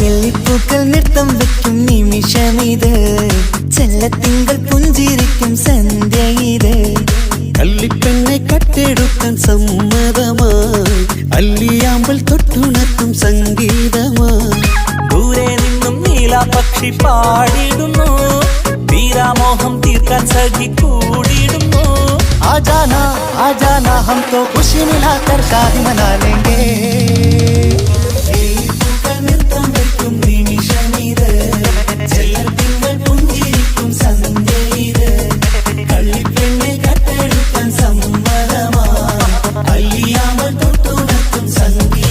നെല്ലിപ്പൂക്കൾ നൃത്തം വെക്കും നിമിഷമിത്, ചെല്ലത്തിങ്കൾ പുഞ്ചിരിക്കും സന്ധ്യ ഇത്. കള്ളിപ്പെണ്ണെ കട്ടെടുക്കാൻ സമ്മതമായി, അല്ലിയാമ്പൽ തൊട്ടുണർത്തും സംഗീതമായി. ദൂരെ നിന്നും നീലാപക്ഷി പാടിടുന്നു, വീരാമോഹം തീർക്കാൻ സഖി കൂടിടുന്നു. ആജാനാ ആജാനാ ഹം തോ ഖുശി മിലാകർ ഷാദി മനാ ലേംഗേ. നൃത്തം വെക്കും നിമിഷമിത്, ചെല്ലത്തിങ്കൾ പുഞ്ചിരിക്കും സന്ധ്യ ഇത്. കള്ളിപ്പെണ്ണെ കട്ടെടുക്കാൻ സമ്മതമായി, അല്ലിയാമ്പൽ തൊട്ടുണർത്തും സംഗീതമായി.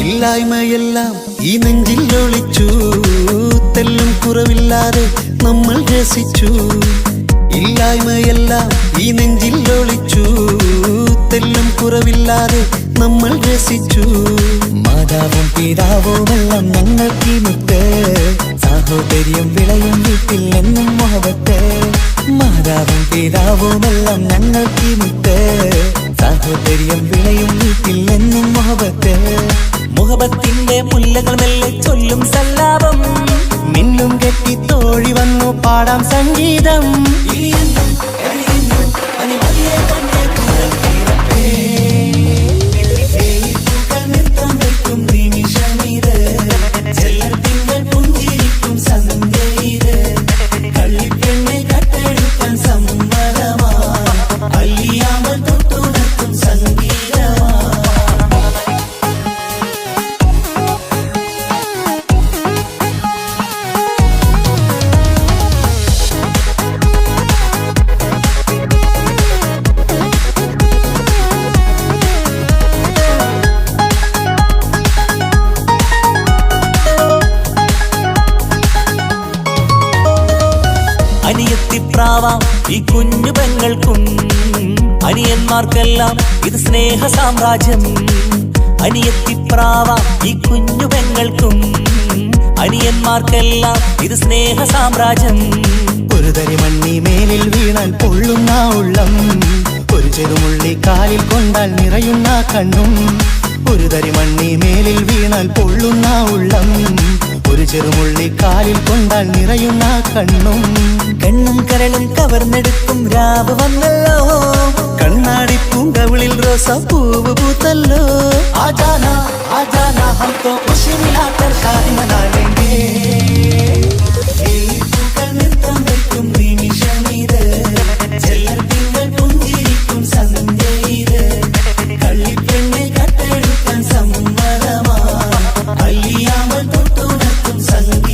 ഇല്ലായ്മയെല്ലാം ഈ നെഞ്ചിൽ ഒളിച്ചു, തെല്ലും കുറവില്ലാതെ നമ്മൾ രസിച്ചു. ഇല്ലായ്മയെല്ലാം ഈ നെഞ്ചിൽ ഒളിച്ചു, തെല്ലും കുറവില്ലാതെ നമ്മൾ രസിച്ചു. മാതാവും പിതാവുമെല്ലാം ഞങ്ങൾക്ക് മുത്ത്, സാഹോദര്യം വിളയും വീട്ടിൽ എന്നും മുഹബത്ത്. മാതാവും പിതാവുമെല്ലാം ഞങ്ങൾക്ക് മുത്ത്, സാഹോദര്യം വിളയും വീട്ടിൽ എന്നും മുഹബത്ത്. മുഹബത്തിന്റെ മുല്ലകൾ മെല്ലെ ചൊല്ലും സല്ലാപം, മിന്നും കെട്ടി തോഴി വന്നു പാടാം സംഗീതം. നൃത്തം വെക്കും നിമിഷമിത്, ചെല്ലത്തിങ്കൾ പുഞ്ചിരിക്കും സന്ധ്യ ഇത്. കള്ളിപ്പെണ്ണെ കട്ടെടുക്കാൻ സമ്മതമായി, അല്ലിയാമ്പൽ തൊട്ടുണർത്തും സംഗീതമായി. അനിയത്തിപ്രാവാം ഈ കുഞ്ഞു പെങ്ങൾക്കും, അനിയന്മാർക്കെല്ലാം ഇത് സ്നേഹ സാമ്രാജ്യം. അനിയത്തിപ്രാവാം ഈ കുഞ്ഞു പെങ്ങൾക്കും, അനിയന്മാർക്കെല്ലാം ഇത് സ്നേഹ സാമ്രാജ്യം. ഒരു തരി മണ്ണി മേലിൽ വീണാൽ പൊള്ളുന്ന ഉള്ളം, ഒരു ചെറുമുള്ളി കാലിൽ കൊണ്ടാൽ നിറയുന്ന കണ്ണും. ഒരു തരി മണ്ണി മേലിൽ വീണാൽ പൊള്ളുന്ന ഉള്ളം, ഒരു ചെറുമുള്ളി കാലിൽ കൊണ്ടാൽ നിറയുന്ന കണ്ണും. കണ്ണും കരളും കവർന്നെടുക്കും രാവ് വന്നല്ലോ, കണ്ണാടി പൂങ്കവിളിൽ റോസാ പൂവ് പൂത്തല്ലോ. ആജാനാ ആജാനാ ഹം തോ ഖുശി മിലാകർ ഷാദി മനാ ലേംഗേ. നൃത്തം വെക്കും നിമിഷമിത്, ചെല്ലത്തിങ്കൾ പുഞ്ചിരിക്കും സന്ധ്യ ഇത്. കള്ളിപ്പെണ്ണെ കട്ടെടുക്കാൻ സമ്മതമായി, അല്ലിയാമ്പൽ തൊട്ടുണർത്തും സംഗീതമായി.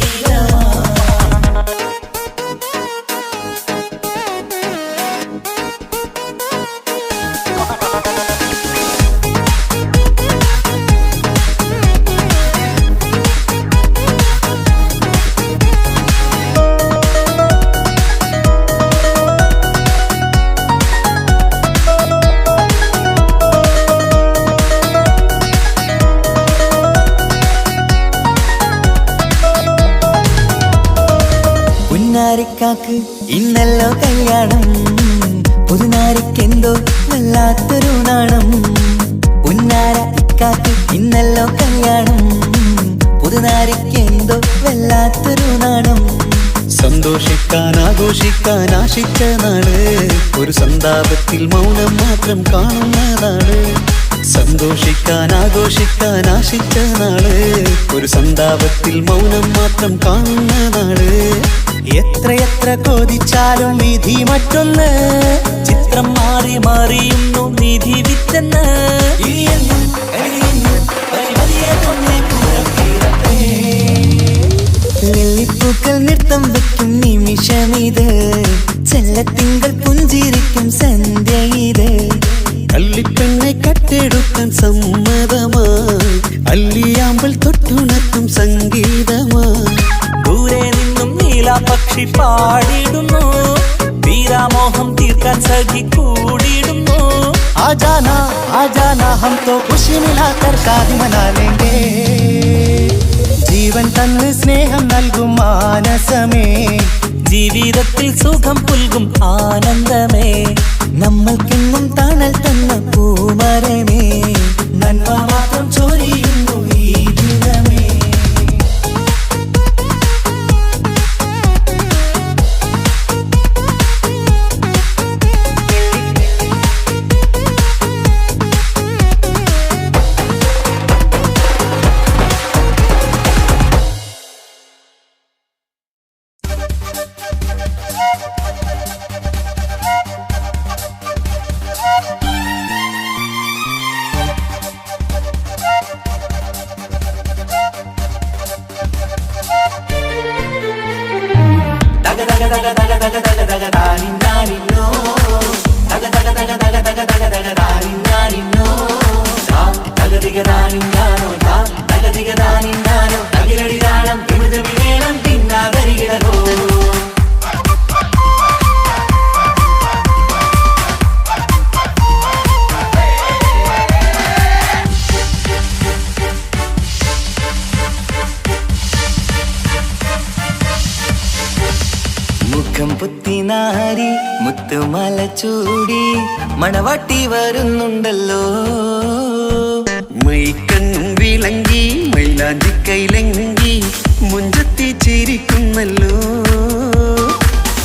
പുന്നാരിക്കാക്ക് ഇന്നല്ലോ കല്യാണം, പുതുനാരിക്കെന്തോ വല്ലാത്തൊരു നാണം. പുന്നാര ഇക്കാക്ക് ഇന്നല്ലോ കല്യാണം, പുതുനാരിക്കെന്തോ വല്ലാത്തൊരു നാണം. സന്തോഷിക്കാൻ ആഘോഷിക്കാൻ ആശിച്ച നാള്, ഒരു സന്താപത്തിൽ മൗനം മാത്രം കാണുന്ന നാള്. സന്തോഷിക്കാൻ ആഘോഷിക്കാൻ ആശിച്ച നാള് ഒരു സന്താപത്തിൽ മൗനം മാത്രം കാണുന്ന നാള് എത്രയെത്ര കൊതിച്ചാലും വിധി മറ്റൊന്ന് ചിത്രം മാറി മാറിയുന്നു നിധി വിറ്റെന്ന് ലില്ലിപ്പൂക്കൾ നൃത്തം വെക്കും നിമിഷമിത് ചെല്ലത്തിങ്കൾ പുഞ്ചിരിക്കും സന്ധ്യ ഇത് കള്ളിപ്പെണ്ണെ കട്ടെടുക്കാൻ സമ്മതമായി അല്ലിയാമ്പൽ തൊട്ടുണർത്തും സംഗീതമായി ദൂരെ നിന്നും നീലാപക്ഷി പാടിയിടുന്നു വീരാമോഹം തീർക്കാൻ സഖി കൂടിയിടുന്നു आजाना हम तो खुशी मिलाकर शादी मना लेंगे ജീവൻ തന്ന് സ്നേഹം നൽകും മാനസമേ ജീവിതത്തിൽ സുഖം പുൽകും ആനന്ദമേ നമ്മൾക്കെന്നും തണൽ തന്ന പൂമരമേ നന്മ മാത്രം ചൊരിയുന്നു ഈ ദിനമേ മുഖം പുത്തിനാരി മുത്തുമല ചൂടി മണവാട്ടി വരുന്നുണ്ടല്ലോ മൈക്കണ്ണും വിളങ്ങി മൈലാഞ്ചി കൈലങ്കി മുഞ്ചത്തി ചിരിക്കുന്നല്ലോ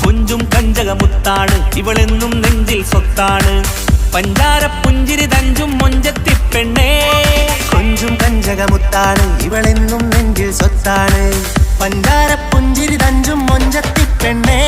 കുഞ്ചും കഞ്ചകമുത്താണ് ഇവളെന്നും നെഞ്ചിൽ സ്വത്താണ് പഞ്ചാര പുഞ്ചിരി തഞ്ചും മൊഞ്ചത്തി പെണ്ണേ കൊഞ്ചും കഞ്ചകമുത്താണ് ഇവളെന്നും നെഞ്ചിൽ സ്വത്താണ് പഞ്ചാര പുഞ്ചിരി തഞ്ചും മൊഞ്ചത്തി പെണ്ണേ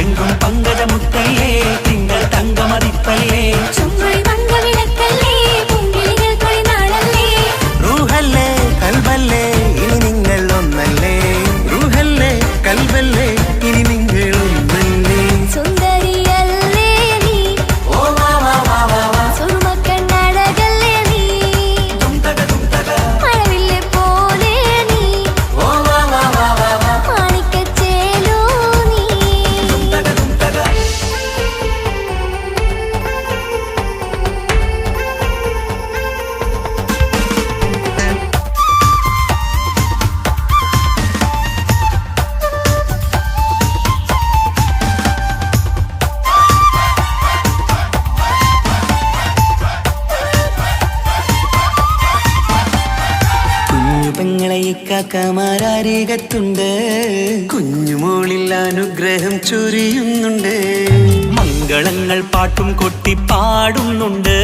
എങ്കും പങ്കജമുത്തല്ലേ തിങ്കൾ തങ്കമതിപ്പല്ലേ റൂഹല്ലേ കൽബല്ലേ ഇനി നിങ്ങൾ ഒന്നല്ലേ റൂഹല്ലേ കൽബല്ലേ ഇനി നിങ്ങൾ ഒന്നല്ലേ സുന്ദരിയല്ലേ നീ ഓ വാ വാ വാ വാ വാ സുറുമക്കണ്ണഴകല്ലേ നീ മഴവില്ലെ പോലെ നീ ഓ വാ വാ വാ വാ വാ മാണിക്കച്ചേലോ നീ കുഞ്ഞു പെങ്ങളെ ഇക്കാക്കമാരാരികത്തുണ്ട് കുഞ്ഞുമോളിൽ അനുഗ്രഹം ചൊരിയുന്നുണ്ട് മംഗളങ്ങൾ പാട്ടും കൊട്ടി പാടുന്നുണ്ട്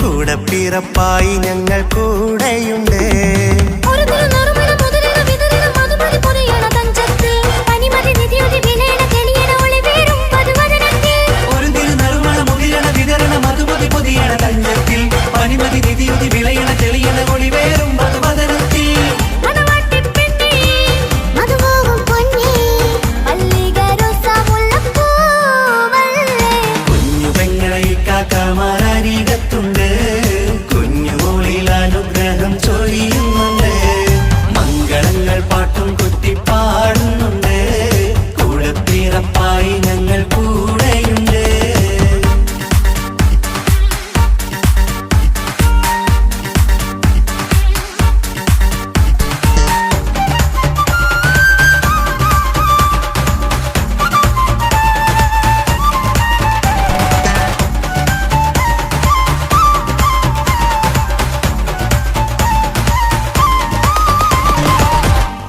കൂടെ പിറപ്പായി ഞങ്ങൾ കൂടെയുണ്ട് ഒരു നറുമണ മുതലിന വിതറിന മധുമതി പൊരിയണ തഞ്ചത്തിൽ പനിമതി നിധിയുടെ വിലയണ തെളിയണ ഒളിവേറും മധുവദനത്തിൽ ഒരു തിരുനറുമണ മുകിരണ വിതരണ മധുമതി പൊതിയണ തഞ്ചത്തിൽ പനിമതി നിധിയുതി വിളയണ തെളിയണ ഒളിവേറും മധുവദനത്തിൽ മണവാട്ടിപ്പെണ്ണേ മധുമോഹം പൊന്നേ മല്ലികരോസ മുല്ലപ്പൂവല്ലേ കുഞ്ഞു പെങ്ങളെ ഇക്കാക്കമാരാരികത്തുണ്ട് കുഞ്ഞുമോളിൽ അനുഗ്രഹം ചൊരിയുന്നുണ്ട് മംഗളങ്ങൾ പാട്ടും കൊട്ടി പാടുന്നുണ്ട് കൂടെ പിറപ്പായി ഞങ്ങൾ കൂടെയുണ്ട്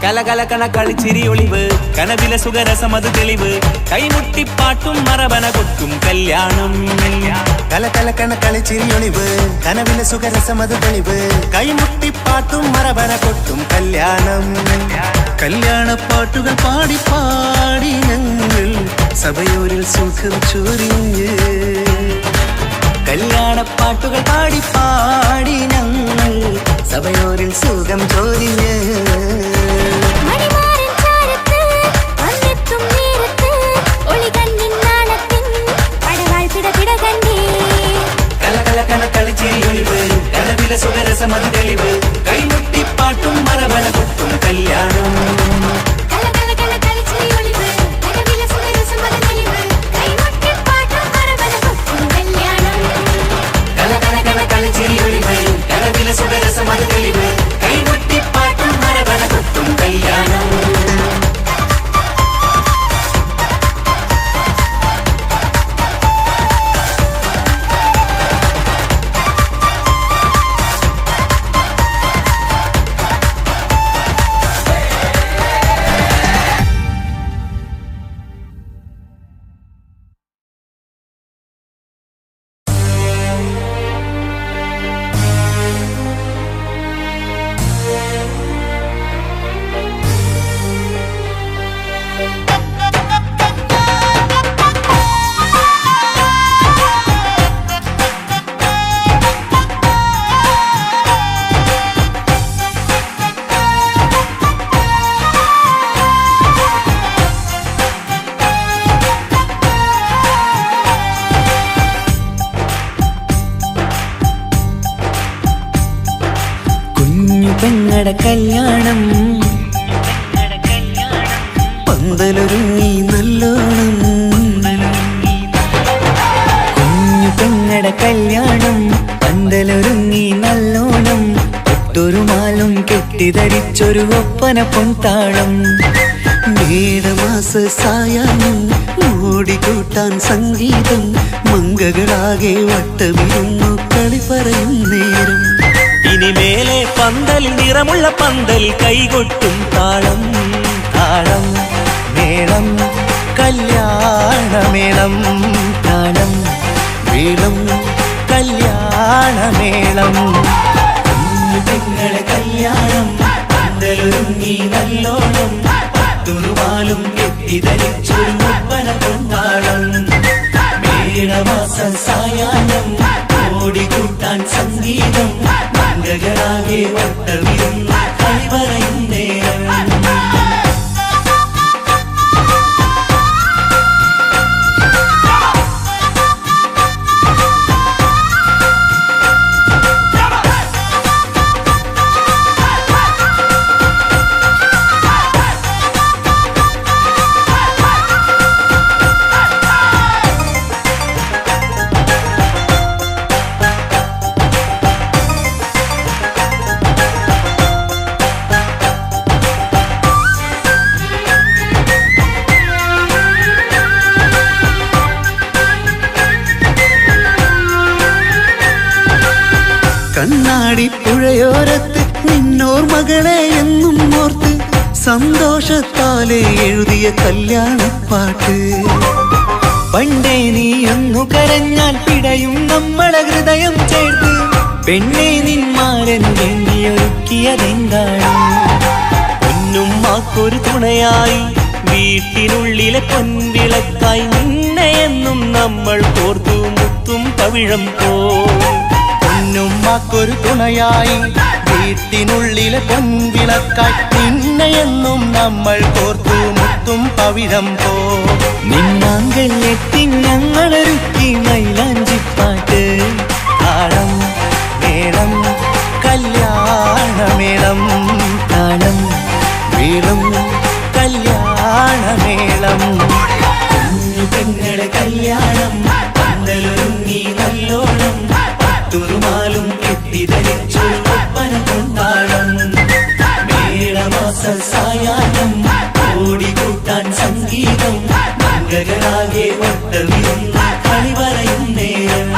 കലകലകണ കളിച്ചിരി ഒളിവ് കനവില സുഖരസമത് തെളിവ് കൈമുട്ടിപ്പാട്ടും മറവന കൊട്ടും കല്യാണം കലകലക്കണ കളിച്ചിരിയൊളിവ് കനവിലെ സുഖരസമത് തെളിവ് കൈമുട്ടിപ്പാട്ടും മറവന കൊട്ടും കല്യാണം കല്യാണപ്പാട്ടുകൾ പാടി പാടി ഞങ്ങൾ സഭയോരിൽ സുഖം ചൊരിഞ്ഞ് കല്യാണപ്പാട്ടുകൾ പാടി പാടി ഞങ്ങൾ സഭയോരിൽ സുഖം ചോദിഞ്ഞ് മണിമാരൻ ചാരത്ത് വന്നെത്തും നേരത്ത് ഒളികണ്ണിൻ നാണത്തിൻ പടവാൾ പിടപിട കണ്ടേ കലകലകണ കളിച്ചിരി ഒളിവ് കനവില സുഖരസമത് തെളിവ് കൈമുട്ടിപ്പാട്ടും മറവന കൊട്ടും കല്യാണം കലകലകണ കളിച്ചിരി ഒളിവ് കനവില സുഖരസമത് തെളിവ് കൈമുട്ടിപ്പാട്ടും മറവന കൊട്ടും കല്യാണം കലകലകണ കളിച്ചിരി ഒളിവ് കനവില സുഖരസമത് തെളിവ് കൈമുട്ടിപ്പാട്ടും മറവന കൊട്ടും കല്യാണം പെങ്ങടെ കല്യാണം പന്തലൊരുങ്ങി നല്ലോണം കുഞ്ഞു പെങ്ങടെ കല്യാണം പന്തലൊരുങ്ങി നല്ലോണം ഒട്ടൊരു മാലും കെട്ടിധരിച്ചൊരു ഒപ്പന പൊൻതാളം മേടമാസ സായാഹ്നം ഓടിക്കൂട്ടാൻ സംഗീതം മംഗകളാകെ വട്ടമിരുന്നു കളി പറയും നേരം ഇനി മേലെ പന്തൽ നിറമുള്ള പന്തൽ കൈകൊട്ടും താളം താളം മേളം കല്യാണമേളം താളം വീളം കല്യാണമേളം പെങ്ങളെ കല്യാണം പന്തലൊരുങ്ങി നല്ലോണം തുറുമാലും കെട്ടിധരിച്ചൊരു ഒപ്പന കൊണ്ട കണ്ണാടി പുഴയോരത്ത് നിന്നോർമകളെ എന്നും ഓർത്ത് സന്തോഷത്താലെ എഴുതിയ കല്യാണപ്പാട്ട്. പണ്ടേ നീ ഒന്നു കരഞ്ഞാൽ പിടയും നമ്മളെ ഹൃദയം ചേർത്ത് പെണ്ണെ നിന്മാരൻ വേണ്ടിയൊരുക്കിയതെന്താണ്? പൊന്നുമ്മാക്കൊരു തുണയായി വീട്ടിനുള്ളിലെ പൊൻവിളക്കായി നിന്നെയെന്നും നമ്മൾ കോർത്തു മുത്തും പവിഴം പോ. പൊന്നുമ്മാക്കൊരു തുണയായി വീട്ടിനുള്ളിലെ പൊൻവിളക്കായി നിന്നെയെന്നും നമ്മൾ കോർത്തു മുത്തും പവിഴം പോ. നിന്നാങ്കല്ലെത്തി ഞങ്ങളൊരുക്കി മൈലാഞ്ചിപ്പാട്ട്. താളം മേളം കല്യാണമേളം, താളം വീളം കല്യാണമേളം. പെങ്ങളെ കല്യാണം പന്തലൊരുങ്ങി നല്ലോണം പട്ടുറുമാലും കെട്ടിധരിച്ചൊരു ഒപ്പന കൊണ്ടാടം. മേളമാസ സായാഹ്നം ഓടിക്കൂട്ടാൻ സംഗീതം മംഗളാകെ വട്ടമിരുന്ന കളി പറയും നേരം.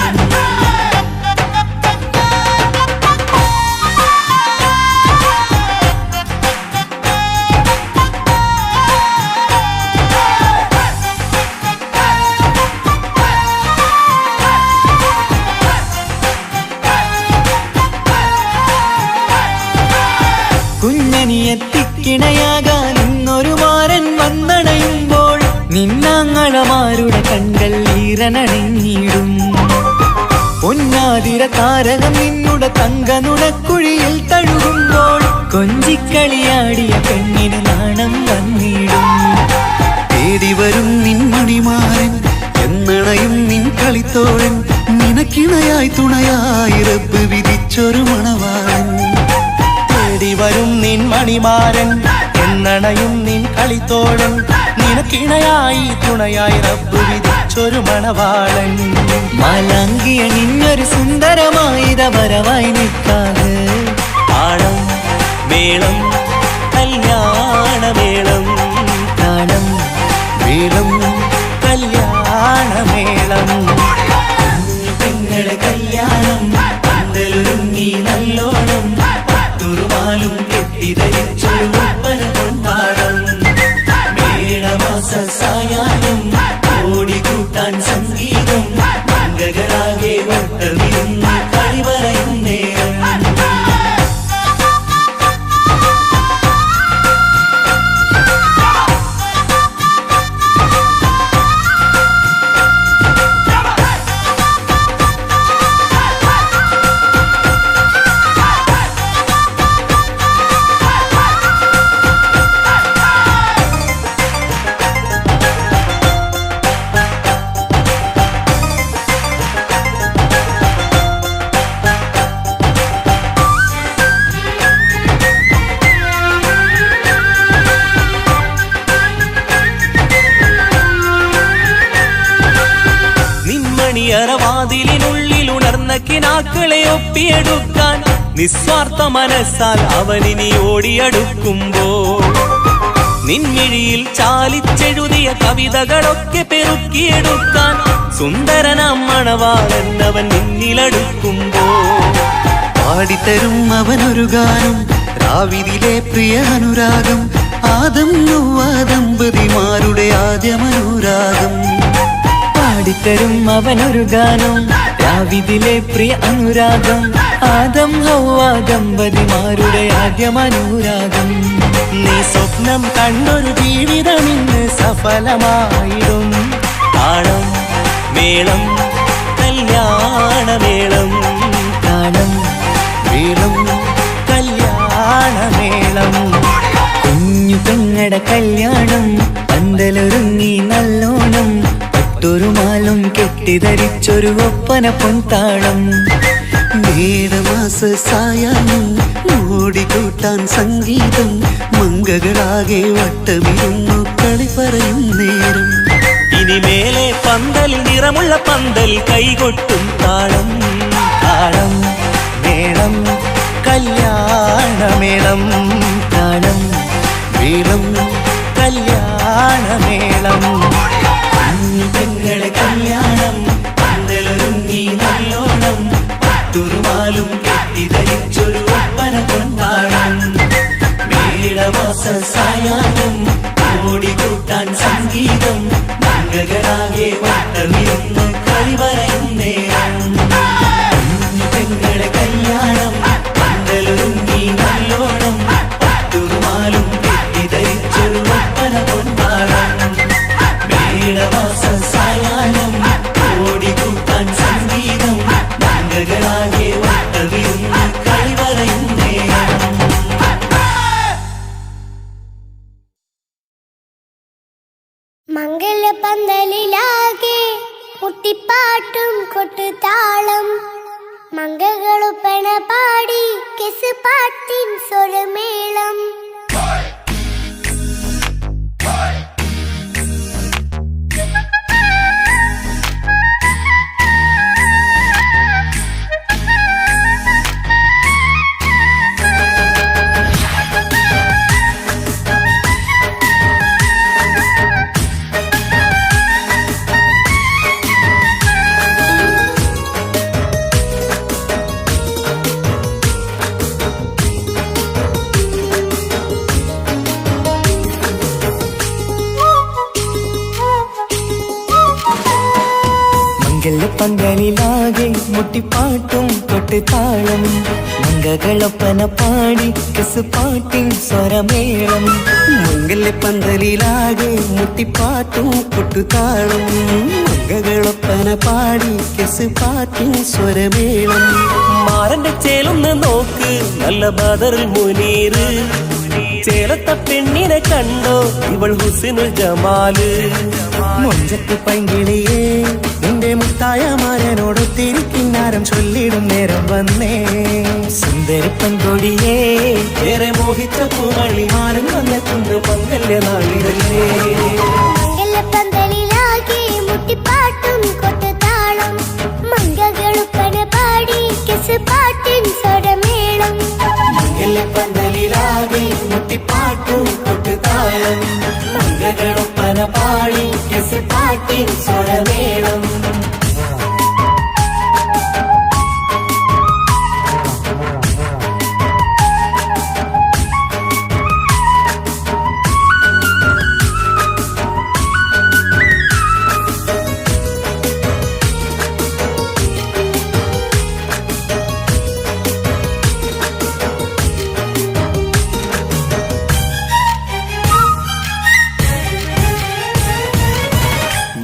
കുഞ്ഞനിയെത്തിക്കിണയാകാൻ ഇന്നൊരു മാരൻ വന്നണയുമ്പോൾ നിന്നാങ്ങളമാരുടെ കണ്ടൽ ഈറനണിഞ്ഞിടും. പൊന്നാതിര താരകം നിന്നുടെ തങ്കനുടക്കുഴിയിൽ തഴുകുമ്പോൾ കൊഞ്ചിക്കളിയാടിയ പെണ്ണിന് നാണം വന്നിടും. തേടി വരും നിൻ മണിമാരൻ എന്നണയും നിൻ കളിത്തോഴൻ നിനക്കിണയായി തുണയായി റബ്ബ് വിധിച്ചൊരു മണവാളൻ. തേടി വരും നിൻ മണിമാരൻ എന്നണയും നിൻ കളിത്തോഴൻ നിനക്കിണയായി തുണയായി റബ്ബ് വിധിച്ചൊരു മണവാളൻ. മാലാങ്കിയ നിന്നൊരു സുന്ദരമായിത വരവായി നിൽക്കാതെ താളം മേളം കല്യാണമേളം, താളം വീളം കല്യാണമേളം. പെങ്ങളെ കല്യാണം പന്തലൊരുങ്ങി നല്ലോണം പട്ടുറുമാലും കെട്ടിധരിച്ചൊരു ഒപ്പന കൊണ്ടാടം. മേളമാസ സായാഹ്നം ഓടിക്കൂട്ടാൻ സംഗീതം മംഗളാകെ വട്ടമിരുന്ന കളി പറയും നേരം. വാതിലിനുള്ളിൽ ഉണർന്ന കിനാക്കളെ ഒപ്പിയെടുക്കാൻ നിസ്വാർത്ഥ മനസ്സാൽ അവനിനി ഓടിയടുക്കുമ്പോൾ നിൻമിഴിയിൽ ചാലിച്ചെഴുതിയ കവിതകളൊക്കെ പെറുക്കിയെടുക്കാൻ സുന്ദരനാം മണവാളൻ അവൻ നിന്നിലടുക്കുമ്പോൾ പാടിത്തരും അവനൊരു ഗാനം രാവിലെ പ്രിയ അനുരാഗം ആദം നൊവ്വ ദമ്പതിമാരുടെ ആദ്യമനുരാഗം. പാടിത്തരും അവനൊരു ഗാനം രാവിലെ പ്രിയ അനുരാഗം ആദം ഹൗവ ദമ്പതിമാരുടെ ആദ്യമനുരാഗം. നീ സ്വപ്നം കണ്ടൊരു ജീവിതം ഇന്ന് സഫലമായിടും. താളം മേളം കല്യാണമേളം, താളം വീളം കല്യാണമേളം. കുഞ്ഞു പെങ്ങടെ കല്യാണം പന്തലൊരുങ്ങി നല്ലോണം പട്ടുറുമാലും കെട്ടിധരിച്ചൊരു ഒപ്പന പൊൻതാളം. മേടമാസ സായാഹ്നം ഓടിക്കൂട്ടാൻ സംഗീതം മംഗളാകെ വട്ടമിരുന്നു കളി പറയും നേരം. ഇനിമേലെ പന്തൽ നിറമുള്ള പന്തൽ കൈകൊട്ടും താളം. താളം മേളം കല്യാണമേളം, താളം വീളം കല്യാണമേളം. പെങ്ങളെ കല്യാണം പന്തലൊരുങ്ങി നല്ലോണം പട്ടുറുമാലും കെട്ടി മംഗളങ്ങളാകെ വട്ടമിരുന്നു കളിവരയും നേരം പെങ്ങളെ കല്യാണം പന്തലൊരുങ്ങി നല്ലോണം പട്ടുമാലും കെട്ടിധരിച്ചൊരു ഒപ്പന പൊന്മാളം മേളമാസ സായാഹ്നം ഓടിക്കൂട്ടാൻ സംഗീതം മംഗളങ്ങളാകെ വട്ടമിരുന്നു കളിവരയും നേരം മംഗലപന്തലിലാകെ മുട്ടിപ്പാട്ടും കൊട്ടുതാളം മംഗളൊപ്പന പാടി കെസ് പാട്ടിൻ സ്വരമേളം പന്തലിലാകെ മുട്ടിപ്പാട്ടും കൊട്ടുതാളം മംഗളൊപ്പന പാടി കെസ് പാട്ടിൻ സ്വരമേളം മംഗല്യപ്പന്തലിലാകെ മുട്ടിപ്പാട്ടും കൊട്ടുതാളം മംഗളൊപ്പന പാടി കെസ് പാട്ടിൻ സ്വരമേളം മാറന്റെ ചേലൊന്ന് നോക്ക് നല്ല ബദറുൽ മുനീറ് ചേലത്ത പെണ്ണിനെ കണ്ടോ ഇവൾ ഹുസ്നുൽ ജമാല് മുഞ്ചത്ത് പൈങ്കിളിയേ നിന്റെ മുത്തായ മാരനോടൊത്തിരിക്കിന്നാരം ചൊല്ലിടും നേരം വന്നേ സുന്ദരി പെൺകൊടിയേ ഏറെ മോഹിച്ച പൂമണിമാരൻ വന്നെത്തുന്ന മംഗല്യ നാളിതല്ലേ മംഗലപന്തലിലാകെ മുട്ടിപ്പാട്ടും കൊട്ടുതാളം മംഗളൊപ്പന പാടി കെസ് പാട്ടിൻ സ്വരമേളം പന്തലിലാകെ മുട്ടിപ്പാട്ടും കൊട്ടുതാളം മംഗളൊപ്പന പാടി കെസ് പാട്ടിൻ സ്വരമേളം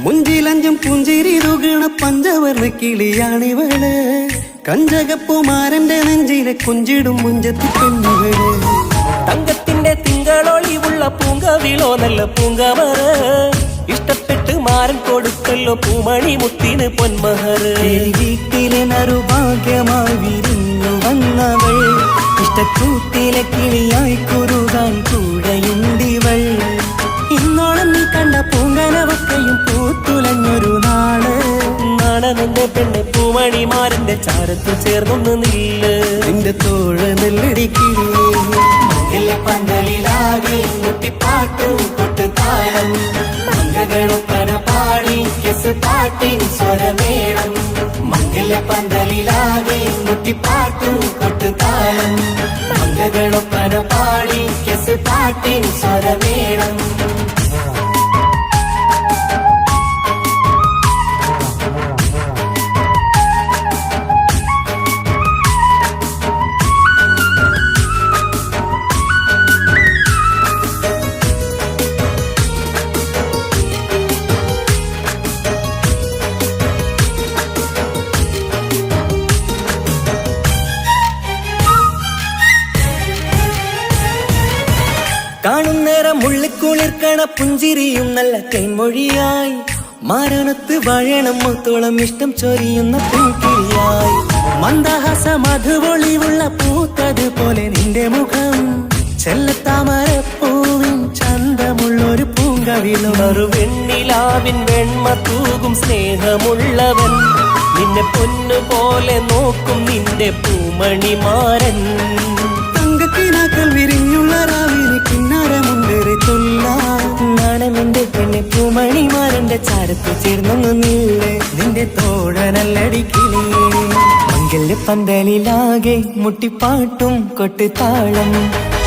മുഞ്ചിലഞ്ചും പുഞ്ചിരി തുകണ പഞ്ചവർണ്ണ കിളിയാണിവള് കഞ്ചകപ്പുമാരന്റെ നെഞ്ചിലെ കുഞ്ചിടും മുഞ്ചത്തി പെണ്ണുകള് തങ്കത്തിന്റെ തിങ്കളൊളിവുള്ള പൂങ്കവിളോ നല്ല പൂങ്കമറ ഇഷ്ടപ്പെട്ട് മാരൻ കൊടുക്കല്ലോ പൂമണി മുത്തിന് പൊന്മഹറ് വീട്ടിലെ നറുഭാഗ്യമായി വിരിഞ്ഞു വന്നവൾ ഇഷ്ടക്കൂട്ടിലെ കിളിയായി കുറുകാൻ കൂടെയുണ്ടിവൾ ഇന്നോളം നീ കണ്ട പൂങ്കനവക്കയും പൂത്തുലഞ്ഞൊരു നാള് നാണനെന്റെ പെണ്ണെ പൂമണിമാരന്റെ ചാരത്ത് ചേർന്നൊന്ന് നില്ല് നിന്റെ തോഴ നെല്ലടിക്കില്ലേ പന്തലിലാകെ മുട്ടിപ്പാട്ടും കൊട്ടുതാളം മംഗളൊപ്പന പാടി കെസ് പാട്ടിൻ സ്വരമേളം പന്തലിലാകെ മുട്ടിപ്പാട്ടും കൊട്ടുതാളം മംഗളൊപ്പന പാടി കെസ് പാട്ടിൻ സ്വരമേളം കാണുന്നേരം മുള്ളിക്കുളിർക്കണ പുഞ്ചിരിയും നല്ല കൈമൊഴിയായി മാരണത്ത് വാഴണം മുത്തോളം ഇഷ്ടം ചൊരിയുന്ന പൂക്കിളിയായി മന്ദഹാസ മധുപൊളിവുള്ള പൂത്തതുപോലെ നിന്റെ മുഖം ചെല്ലത്താമരപ്പൂവിൻ ചന്തമുള്ളൊരു പൂങ്കവിളും വെണ്ണിലാവിൻ വെണ്മ തൂകും സ്നേഹമുള്ളവൻ നിന്നെ പൊന്നുപോലെ നോക്കും നിന്റെ പൂമണിമാരൻ തങ്കക്കിനാക്കൾ വിരിഞ്ഞുള്ള രാവിലെ കിന്നാരമുണ്ടേറെ നാണമെന്റെ പെണ്ണെ പൂമണിമാരന്റെ ചാരത്ത് ചേർന്നൊന്നു നീളെ നിന്റെ തോഴനല്ലടിക്കിളിയേ മംഗല്യപ്പന്തലിലാകെ മുട്ടിപ്പാട്ടും കൊട്ടുതാളം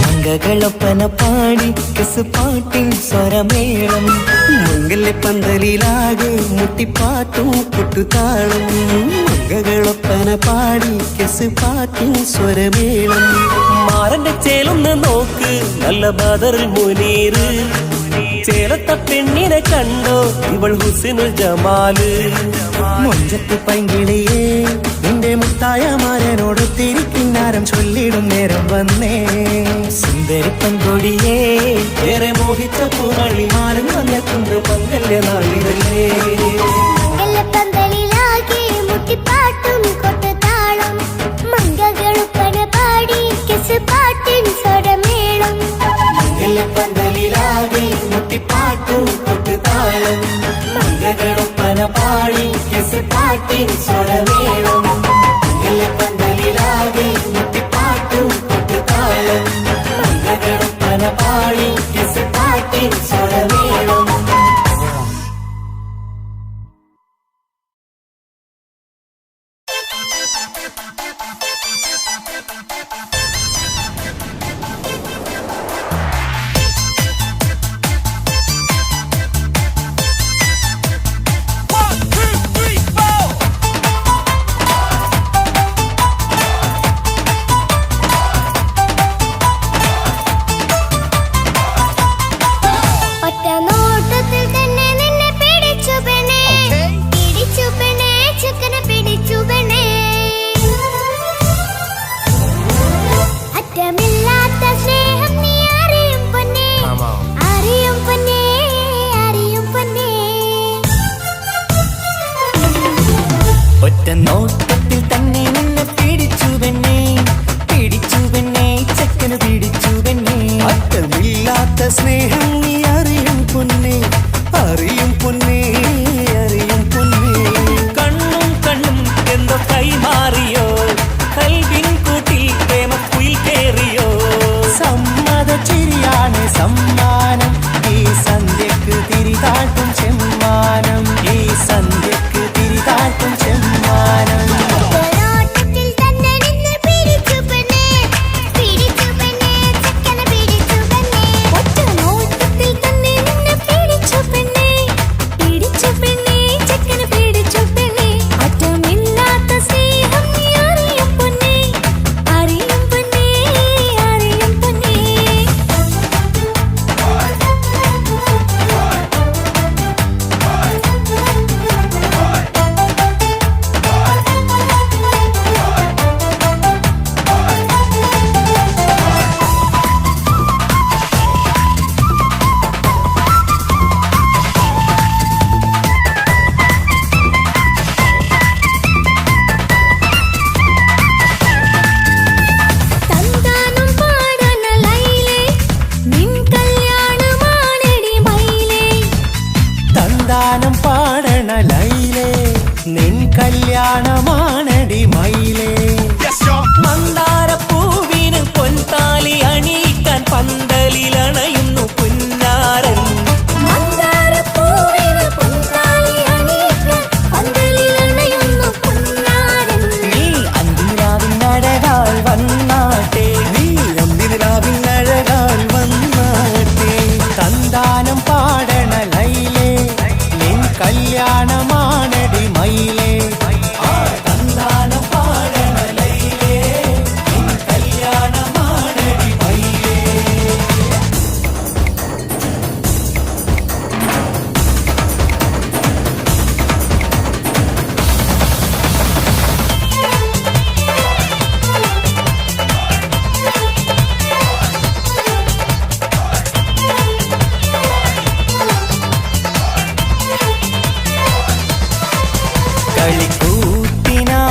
മംഗളൊപ്പന പാടി കെസ് പാട്ടിൻ സ്വരമേളം മംഗല്യപ്പന്തലിലാകെ മുട്ടിപ്പാട്ടും കൊട്ടുതാളം മംഗകളൊപ്പന പാടി കെസ് പാട്ടിൻ സ്വരമേളം മാറന്റെ ചേലൊന്ന് നോക്ക് നല്ല ബദറിൽ മുനീറ് ചേലത്ത പെണ്ണിനെ കണ്ടോ ഇവൾ ഹുസിനുൽ ജമാല് മുഞ്ചത്ത് പൈങ്കിളിയേ നിന്റെ മുത്തായ മാരനോട് തിരിക്കിന്നാരം ചൊല്ലിടും നേരം വന്നേ സുന്ദരി പെൺകൊടിയേ ഏറെ മോഹിച്ച പൂമണി മാറും വന്നെത്തുന്ന മംഗല്യ നാളിതല്ലേ മംഗലപ്പന്തലിലാകെ മുട്ടിപ്പാട്ടും കൊട്ടുതാളം മംഗകളുപ്പന പാടി കെസ് പാട്ടിൻ സ്വരമേളം മംഗല്യപ്പന്തലിലാകെ മുട്ടിപ്പാട്ടും കൊട്ടുതാളം മംഗളൊപ്പന പാടി കെസ് പാട്ടിൻ സ്വരമേളം മംഗല്യപ്പന്തലിലാകെ മുട്ടിപ്പാട്ടും കൊട്ടുതാളം മംഗളൊപ്പന പാടി കെസ് പാട്ടിൻ സ്വരമേളം ഒറ്റ നോട്ടത്തിൽ തന്നെ നിന്നെ പിടിച്ചു പെണ്ണേ ചക്കനെ പിടിച്ചു പെണ്ണേ അറ്റമില്ലാത്ത സ്നേഹം നീ അറിയും പൊന്നേ അറിയും പൊന്നേ അറിയും പൊന്നേ ഒറ്റ നോട്ടത്തിൽ തന്നെ നിന്നെ പിടിച്ചു പെണ്ണേ ചക്കന് പിടിച്ചു പെണ്ണേ അറ്റമില്ലാത്ത സ്നേഹം നീ അറിയും പൊന്നേ അറിയും പൊന്നേ അറിയും പൊന്നേ കണ്ണും കണ്ണും എന്തോ കൈമാറിയോ കൽവിൻ കൂട്ടിൽ പ്രേമക്കുയിൽ കേറിയോ സമ്മത ചിരിയാണ് സമ്മാനം ഈ സന്ധ്യക്ക് തിരിതാട്ടും ചെമ്മാനം ഈ സന്ധ്യക്ക് തിരിതാട്ടും ചെമ്മാനം നോട്ടത്തിൽ തന്നെ നിന്നെ പിടിച്ചു പെണ്ണേ ചക്കനെ പിടിച്ചു പെണ്ണേ ഒറ്റ നോട്ടത്തിൽ തന്നെ നിന്നെ പിടിച്ചു പെണ്ണേ ചക്കനെ പിടിച്ചു പെണ്ണേ അറ്റമില്ലാത്ത സ്നേഹം നീ അറിയും പൊന്നേ അറിയും പൊന്നേ അറിയും പൊന്നേ തന്താനം പാടന ലൈലേ നിൻ കല്യാണമാണെടി മൈലേ തന്താനം പാടണ ലൈലേ നിൻ കല്യാണമാണടി മയിലേ മന്ദാരപ്പൂവിന് പൊൻതാലി അണിയിക്കാൻ പന്തലിലണയുന്നു പുന്നാരൻ മന്ദാരപ്പൂവിന് പൊൻതാലി അണിയിക്കാൻ പന്തലിലണയുന്നു പൊന്നാരൻ നീ അന്തിരാവിനഴകാൽ വന്നാട്ടെ നീ അന്തിനിലാവിനഴകാൽ വന്നാട്ടെ തന്താനം പാടണ ലൈലേ നിൻ കല്യാണമാണടി മയിലേ തന്താനം പാടണ ലൈലേ നിൻ കല്യാണമാണടി മയിലേ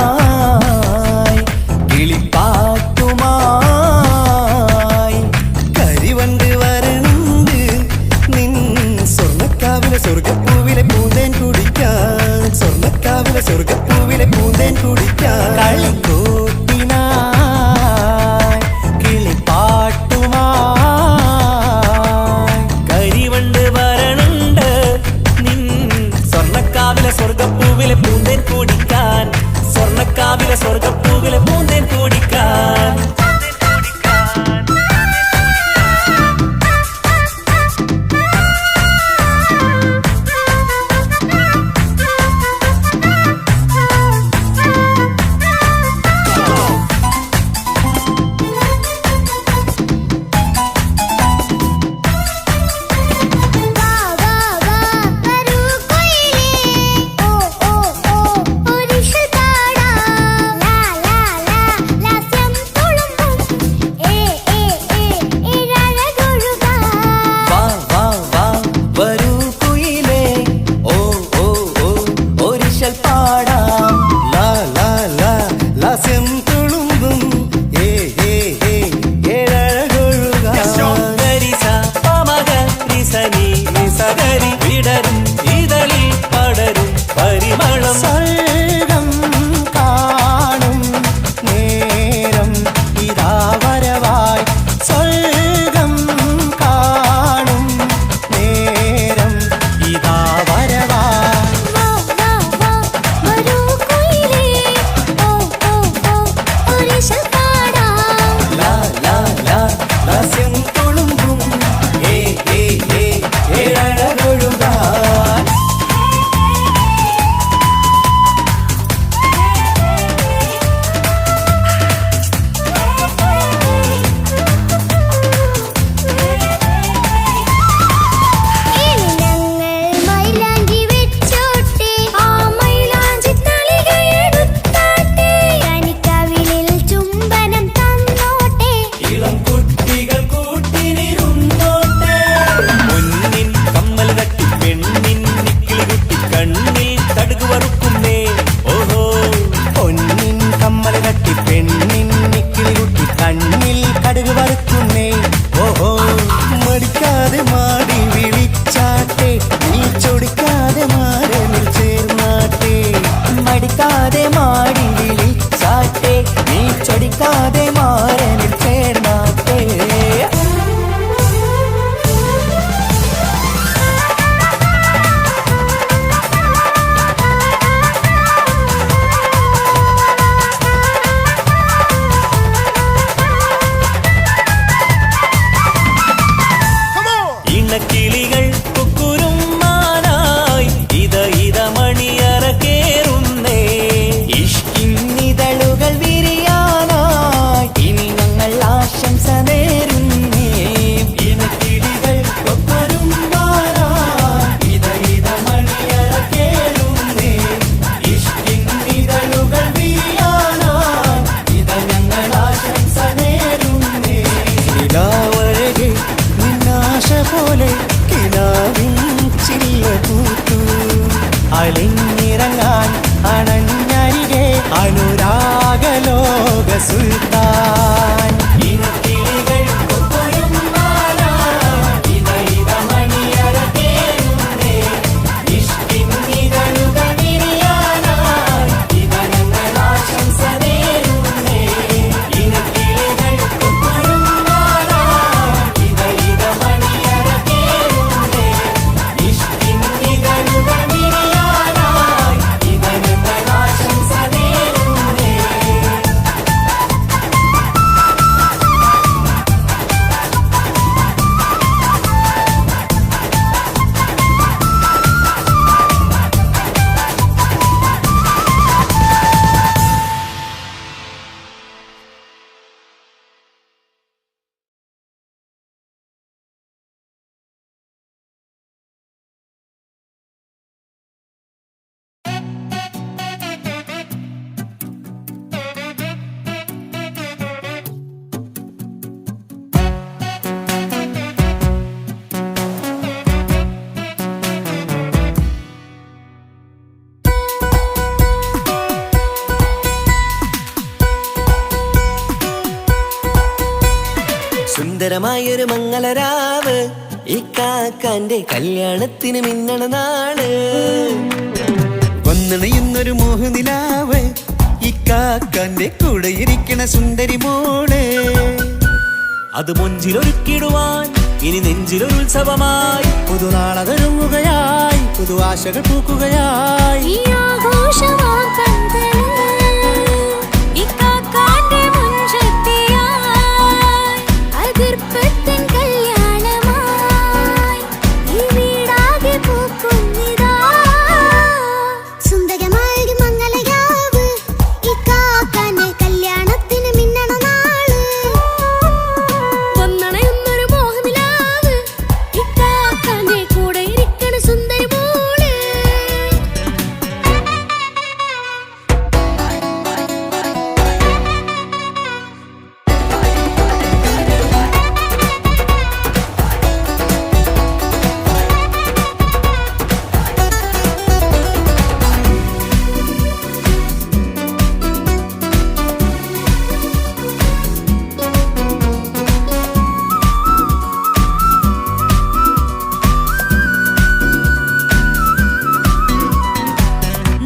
കളിക്കൂത്തിനായി കിളിപ്പാട്ടുമായി കരിവണ്ട് വരണ്ട് നിൻ സ്വർണ്ണക്കാവിലെ സ്വർഗപ്പൂവിലെ പൂന്തേൻ കുടിക്കാൻ സ്വർണ്ണക്കാവിലെ സ്വർഗപ്പൂവിലെ പൂന്തേൻ കുടിക്കാൻ കളിക്കൂത്തിനായി കിളിപ്പാട്ടുമായി കരിവണ്ട് വരണുണ്ട് നിൻ സ്വർണ്ണക്കാവിലെ സ്വർഗപ്പൂവിലെ പൂന്തേൻ കുടിക്കാൻ സ്വർണ്ണക്കാവിലെ സ്വർഗപ്പൂവിലെ പൂന്തേൻ കുടിക്കാൻ അനുരാഗലോക സുൽത്താൻ. സുന്ദരമായൊരു മംഗളരാവ് ഇക്കാക്കാന്റെ കല്യാണത്തിന് മിന്നണ നാള്. വന്നണയുന്നൊരു മോഹനിലാവ് ഇക്കാക്കാന്റെ കൂടെ ഇരിക്കണ സുന്ദരി മോള്. അത് മൊഞ്ചിലൊരുക്കിടുവാൻ ഇനി നെഞ്ചിലൊരു ഉത്സവമായി പുതുനാളതൊരുങ്ങുകയായി പുതുആശകൾ പൂക്കുകയായി. ഈ ആഘോഷമാക്കണ്ടേ ഇക്കാക്കാന്റെ മുൻചെത്തിയായി അതിർപ്പത്തിൻ കല്യാണമായി ഈ വീടാകെ പൂക്കുന്നിതാ. സുന്ദരമായൊരു മംഗളരാവ് ഇക്കാക്കാന്റെ കല്യാണത്തിന് മിന്നണ നാള്. വന്നണയുന്നൊരു മോഹനിലാവ് ഇക്കാക്കാന്റെ കൂടെ ഇരിക്കണ സുന്ദരി മോള്.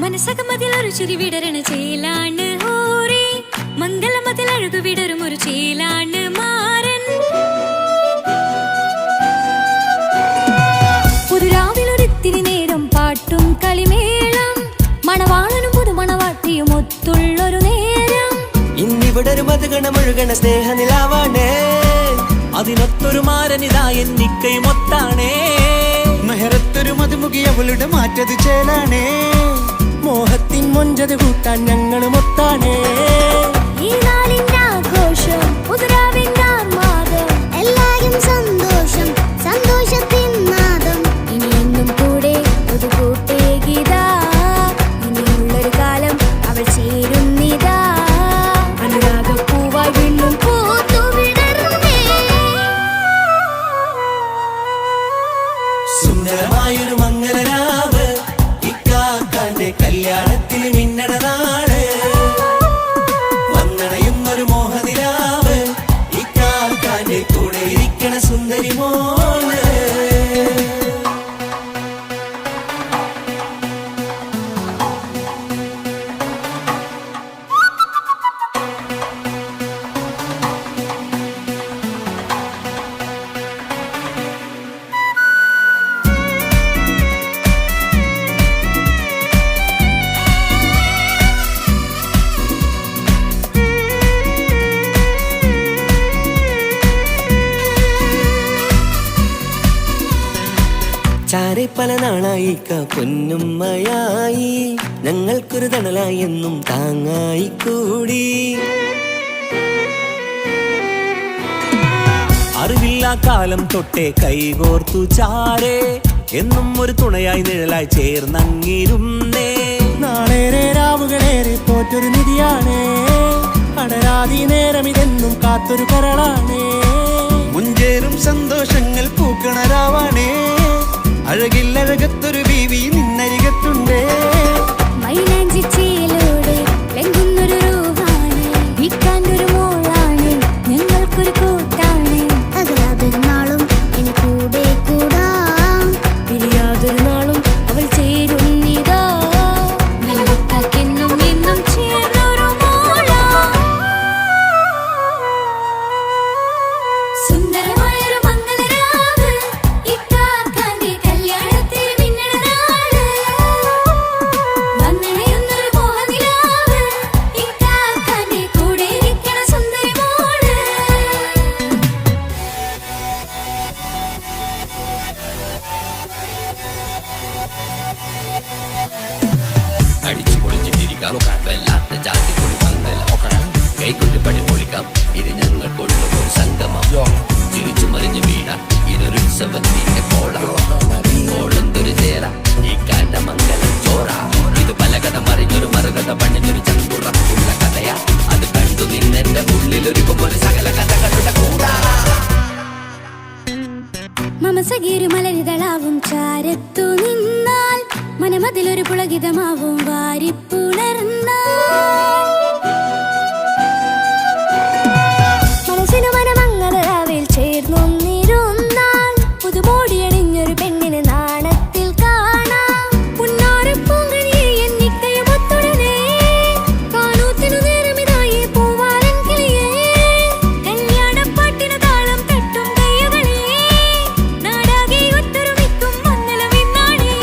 മനസ്സകമതിലൊരു ചിരി വിടരണ ചേലാണ് ഹോറി മംഗളമതിൽ അഴകു വിടരും ഒരു ചേലാണ് മാരൻ. പുതുരാവിലൊരിത്തിരി നേരം പാട്ടും കളിമേളം മണവാളനും പുതുമണവാട്ടിയും ഒത്തുള്ളൊരു നേരം. ഇന്നിവിടെ ഒരു മധുഗണമൊഴുകണ സ്നേഹനിലാവാണേ അതിനൊത്തൊരു മാരനിതാ എന്നിക്കൈ മൊത്താണേ. മെഹറത്തൊരു മധുമുഖി അവളുടെ മാറ്റത് ചേലാണേ. മോഹത്തിൻ മൊഞ്ചത് കൂട്ടാൻ ഞങ്ങൾ മൊത്താണേ. ഈ നാളിന്റെ ആഘോഷം പുതുരാവിന്റെ ആർമാദം എല്ലാരും സന്തോഷം സന്തോഷത്തിൻ നാദം. ഇനിയെന്നും കൂടെ പുതുകൂട്ടേകിതാ ഇനിയുള്ളൊരു കാലം അവൾ ചേരുന്നിതാ. അനുരാഗപ്പൂവായി വീണ്ടും പൂത്തുവിടരുന്നേ. സുന്ദരമായൊരു മംഗളരാവ് ഇക്കാക്കാന്റെ കല്യാണത്തിന് മിന്നണ നാള്. വന്നണയുന്നൊരു മോഹനിലാവ് ഇക്കാക്കാന്റെ കൂടെ ഇരിക്കണ സുന്ദരി മോള്. ചാരെ പല നാളായി പൊന്നുമ്മയായി ഞങ്ങൾക്കൊരു തണലായി എന്നും താങ്ങായി കൂടി. അറിവില്ല കാലം തൊട്ടേ കൈകോർത്തു ചാരേ എന്നും ഒരു തുണയായി നിഴലായി ചേർന്നങ്ങിരുന്നേ. നാളേറെ രാവുകളേറെ പോറ്റൊരു നിധിയാണേ. അടരാതി നേരം ഇതെന്നും കാത്തൊരു കരളാണേ. മുഞ്ചേറും സന്തോഷങ്ങൾ പൂക്കണരാവാണേ. അഴകില്ലഴകത്തൊരു ബീവി നിന്നരികത്തുണ്ടേ. മൈലാഞ്ചി ചേലോടെ ലംഘുന്ന പൊളിക്കാം വല്ലാത്ത ജാതി പൊളി പന്തല കൈകൊണ്ടുപടി പൊളിക്കാം ഇത് ഞങ്ങൾ കൊണ്ടുപോകും സംഗമം തിരിച്ചു മറിഞ്ഞു വീണ ഇതൊരു ഉത്സവത്തിന്റെ കോളന്തൊരു ചേര ഈ കാണ്ട മംഗലം ചോറ ഇത് പലകഥ മറിഞ്ഞൊരു മറുകഥ പണിഞ്ഞൊരു ചങ്കുറപ്പുള്ള കഥയാ അത് കണ്ടു നിന്നെന്റെ ഉള്ളിലൊരുക്കുമ്പോൾ സകല കഥകളുടെ കൂടാ മമസഗീരു മലരിതളാവും ചാരത്തു നിന്നാൽ മനമതിലൊരു പുളകിതമാവും വാരിപ്പുണർന്നാൽ മനസ്സിനു മനമങ്ങതരാവിൽ ചേർന്നൊന്നിരുന്നാൽ പുതുമോടിയണിഞ്ഞൊരു പെണ്ണിന് നാണത്തിൽ കാണാം പുന്നാരപ്പൂങ്കനിയെ എന്നിക്കയുമൊത്തുടനെ കാനൂത്തിനു നേരമിതായി പൂവാലൻ കിളിയേ കല്യാണപ്പാട്ടിന് താളം തട്ടും കയ്യുകളെ നാടാകെ ഒത്തൊരുമിക്കും മംഗളമെന്നാണേ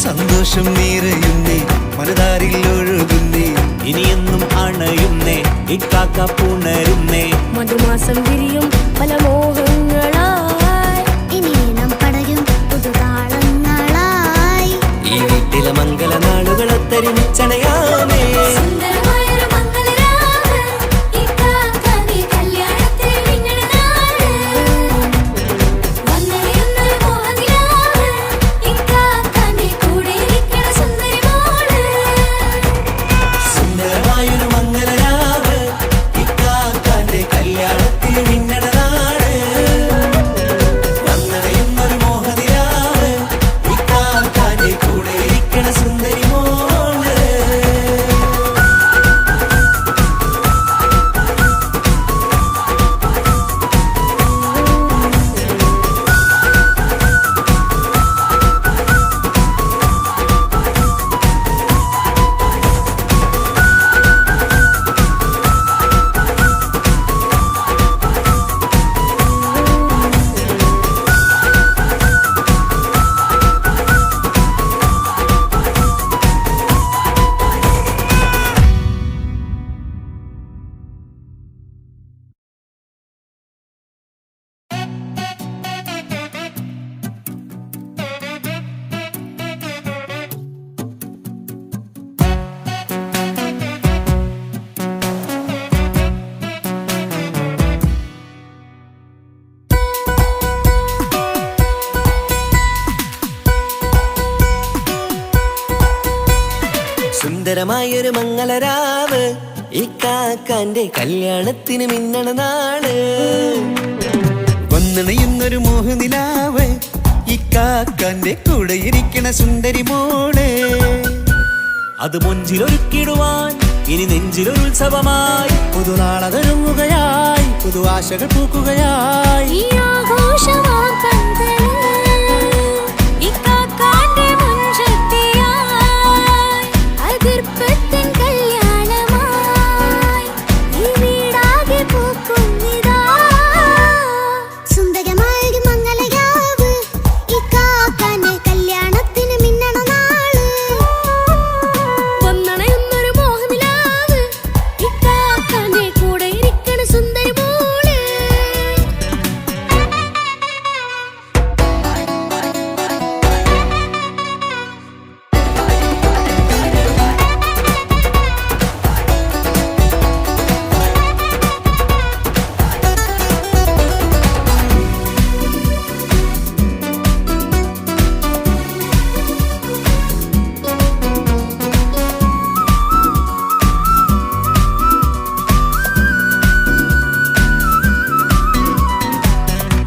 സന്തോഷം നിറയുന്നേ മനതാരിൽ ഒഴുകുന്നേ ഇനിയെന്നും അണയുന്നേ ഇക്കാക്ക പുണരുന്നേ മധുമാസം വിരിയും പല മോഹങ്ങളായി ഇനി നാം പടരും പുതുതാളങ്ങളായി ഈ വീട്ടിലെ മംഗള നാളുകളൊത്തരിമിച്ചണയാമേ സുന്ദരമായൊരു മംഗളരാവ് ഇക്കാക്കാന്റെ കല്യാണത്തിൽ മിന്നണ നാള് വന്നറിയുന്നൊരു മോഹനിലാവ് ഇക്കാക്കാന്റെ കൂടെ ഇരിക്കണ സുന്ദരി മോള് സുന്ദരമായൊരു മംഗളരാവ് ഇക്കാക്കാന്റെ കല്യാണത്തിൽ മിന്നണ നാട് വന്നറിയുന്നൊരു മോഹനിലാവ് ഇക്കാക്കാന്റെ കൂടെ ഇരിക്കണ സുന്ദരി മോള് സുന്ദരമായൊരു മംഗളരാവ് ഇക്കാക്കാന്റെ കല്യാണത്തിന് മിന്നണ നാള് വന്നണയുന്നൊരു മോഹനിലാവ് ഇക്കാക്കാന്റെ കൂടെ ഇരിക്കണ സുന്ദരി മോള് അത് മുഞ്ചിലൊരുക്കിടുവാൻ ഇനി നെഞ്ചിലൊരു ഉത്സവമായി പുതുനാളതൊരുങ്ങുകയായി പുതു ആശകൾ പൂക്കുകയായി ഈ ആഘോഷമാം പന്തലിൽ ഇക്കാക്കാന്റെ മുൻചെത്തിയായി അതിർപ്പത്തിൻ കല്യാണമായി ഈ വീടാകെ പൂക്കുന്നിതാ സുന്ദരമായൊരു മംഗളരാവ് ഇക്കാക്കാന്റെ കല്യാണത്തിന് മിന്നണ നാള് വന്നണയുന്നൊരു മോഹനിലാവ് ഇക്കാക്കാന്റെ കൂടെ ഇരിക്കണ സുന്ദരി മോള്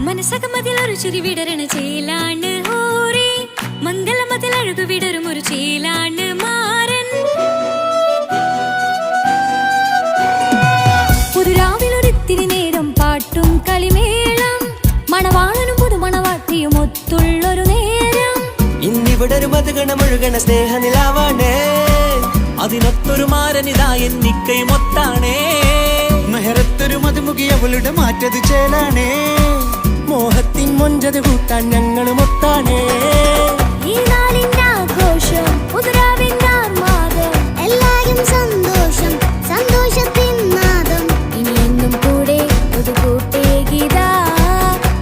മനസ്സകമതിലൊരു ചിരി വിടരണ ചേലാണ് ഓരേ മംഗളമതിൽ അഴകു വിടരും ഒരു ചേലാണ് മാരൻ പുതുരാവിലൊരിത്തിരി നേരം പാട്ടും കളിമേളം മണവാളനും പുതുമണവാട്ടിയും ഒത്തുള്ളൊരു നേരം ഇന്നിവിടെ ഒരു മധുഗണമൊഴുകണ സ്നേഹനിലാവാണേ അതിനൊത്തൊരു മാരനിതാ എന്നിക്കയും ഒത്താണേ മെഹറത്തൊരു മധുമുഖി അവളുടെ മാറ്റത് ചേലാണേ മോഹത്തിൻ മൊഞ്ചത് കൂട്ടാൻ ഞങ്ങളും ഒത്താണേ ഈ നാളിന്റെ ആഘോഷം പുതുരാവിന്റെ ആർമാദം എല്ലാരും സന്തോഷം സന്തോഷത്തിൻ നാദം ഇനിയെന്നും കൂടെ പുതുകൂട്ടേ ഗീതാ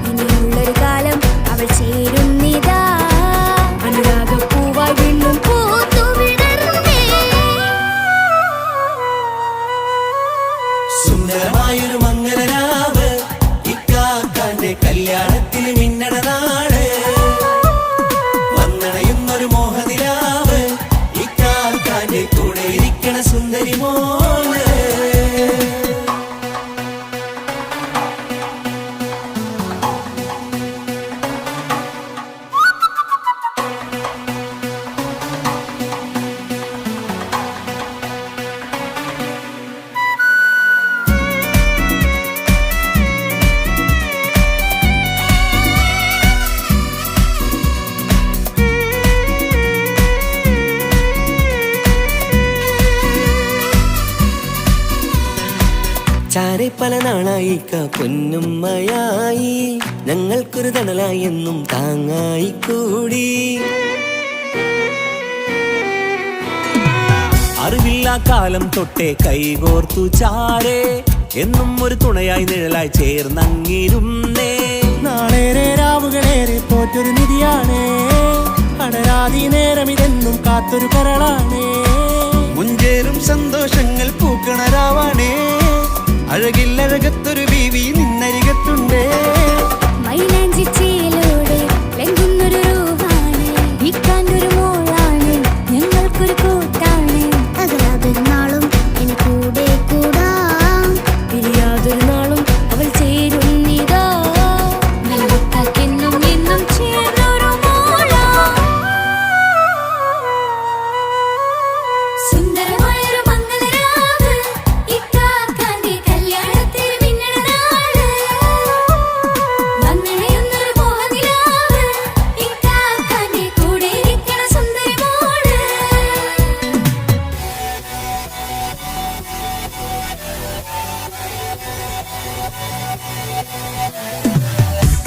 ഇനിയുള്ളൊരു കാലം അവൾ ചേരുന്നിതാ അനുരാഗപ്പൂവായി വീണ്ടും പൂത്തു വിടർന്നേ കൂട്ടുകാരെ പല നാളായി പൊന്നുമ്മയായി ഞങ്ങൾക്കൊരു തണലായി എന്നും താങ്ങായി കൂടി. അറിവില്ലാ കാലം തൊട്ടേ കൈകോർത്തു ചാരേ എന്നും ഒരു തുണയായി നിഴലായി ചേർന്നങ്ങിരുന്നേ. നാളേറെ രാവുകളേറെ പോറ്റൊരു നിധിയാണേ, അടരാതി നേരം ഇതെന്നും കാത്തൊരു കരളാണേ. മുഞ്ചേറും സന്തോഷങ്ങൾ പൂക്കണരാവാണേ, അഴകില്ലഴകത്തൊരു ബീവി നിന്നരികത്തുണ്ടേ. മൈലാഞ്ചി ചേലോടെ ലംഘുന്നൊരു രൂപാണ്, ഇക്കാണ്ടൊരു മോളാണ്, ഞങ്ങൾക്കൊരു കൂട്ടാണ്. അകലാതൊരു നാളും ഇനി കൂടെ കൂടാം, പിരിയാതൊരു നാളും അവൾ ചേരുന്നിതാ. വെള്ളക്കാക്കെന്നും എന്നും ചേർന്നൊരു മോളാ. സുന്ദരമായൊരു മംഗളരാവ്, ഇക്കാക്കാന്റെ കല്യാണത്തിന് മിന്നണ നാള്. വന്നണയുന്നൊരു മോഹനിലാവ്, ഇക്കാക്കാന്റെ കൂടെ ഇരിക്കണ സുന്ദരി മോള്.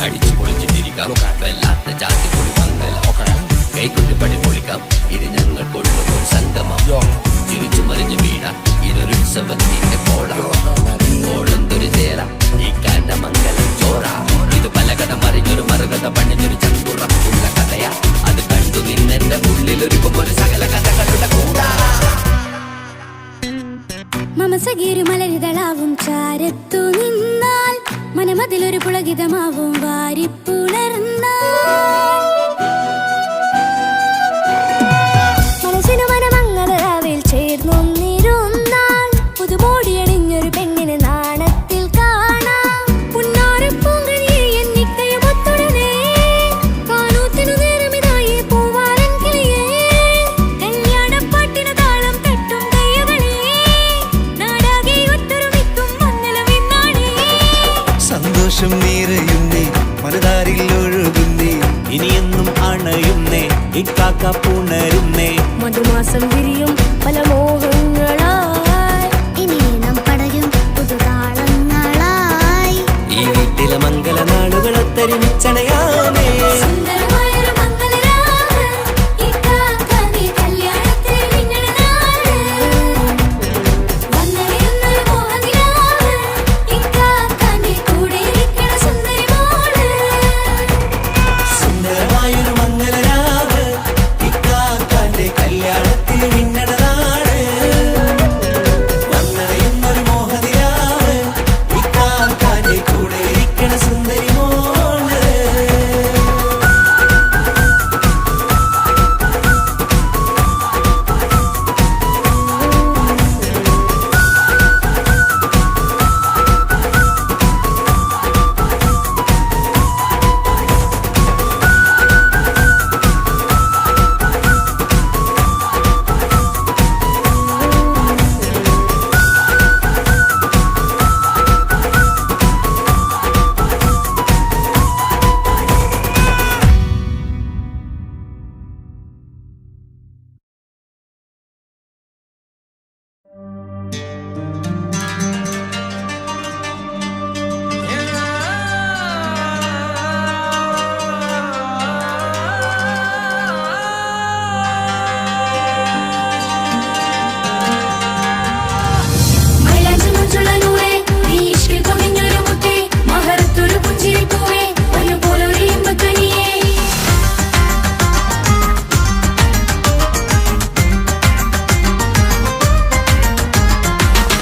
അടിച്ചു പൊളിച്ചിട്ടിരിക്കാം, വല്ലാത്ത ചാത്തി പൊളി പന്തൽ. കൈകൊട്ടിപ്പടി പൊളിക്കാം, ഇത് ഞങ്ങൾക്കുള്ളൊരു സംഗമം. ചിരിച്ചു മറിഞ്ഞു വീണാം, ഇതൊരു ഉത്സവത്തിന്റെ കോളം. കോളന്തൊരു ചേര ഈ കാണ്ട മംഗലം ചോറ. ഇത് പലകഥ മറിഞ്ഞൊരു മറുകഥ പണിഞ്ഞൊരു ചങ്കുറപ്പുള്ള കഥയാ. അത് കണ്ടു നിന്നെന്റെ ഉള്ളിലൊരുക്കുമ്പോൾ സകല കഥകളുടെ കൂടാ. മമസഗീരു മലരിതളാവും ചാരത്തു നിന്നാൽ, മനമതിലൊരു പുളകിതമാവും വാരിപ്പുണർന്നാൽ. മനസ്സിനു മനമംഗളരാവിൽ ചേർന്നൊന്നിരുന്നാൽ, പുതുമോടിയണിഞ്ഞൊരു പെണ്ണിനെ നാണത്തിൽ കാണാം. പുന്നാരപ്പൂങ്കണിയെ എന്നിക്കയുമൊത്തുടനെ, കാനൂത്തിനു നേരമിതായി പൂവാലൻ കിളിയേ. കല്യാണപ്പാട്ടിനു താളം തട്ടും കയ്യുകളേ, നാടാകെ ഒത്തൊരുമിക്കും മംഗളമെന്നാണേ. സന്തോഷം നിറയുന്നേ, മനതാരിൽ ഒഴുകുന്നേ. ഇനിയെന്നും അണയുന്നേ, ഇക്കാക്ക പുണരുന്നേ. മധുമാസം വിരിയും പല മോഹങ്ങളായി, ഇനി നാം പടരും പുതുതാളങ്ങളായി. ഈ വീട്ടിലെ മംഗള നാളുകളൊത്തൊരുമിച്ചണയാമേ. സുന്ദരമായൊരു മംഗളരാവ്, ഇക്കാക്കാന്റെ കല്യാണത്തിന് മിന്നണ നാള്. വന്നണയുന്നൊരു മോഹനിലാവ്, ഇക്കാക്കാന്റെ കൂടെ ഇരിക്കണ സുന്ദരി മോള്. സുന്ദരമായൊരു മംഗളരാവ്, ഇക്കാക്കാന്റെ കല്യാണത്തിന് മിന്നണ നാള്. വന്നണയുന്നൊരു മോഹനിലാവ്, ഇക്കാക്കാന്റെ കൂടെ ഇരിക്കണ സുന്ദരി മോള്. മൈലാഞ്ചി മുഞ്ചുള്ള നൂറേ, നീ ഇഷ്കിൽ പൊതിഞ്ഞൊരു മുത്തേ, മഹറത്തൊരു പുഞ്ചിരിപ്പൂവേ, പൊന്നുപോലൊരു ഇമ്പക്കനിയേ.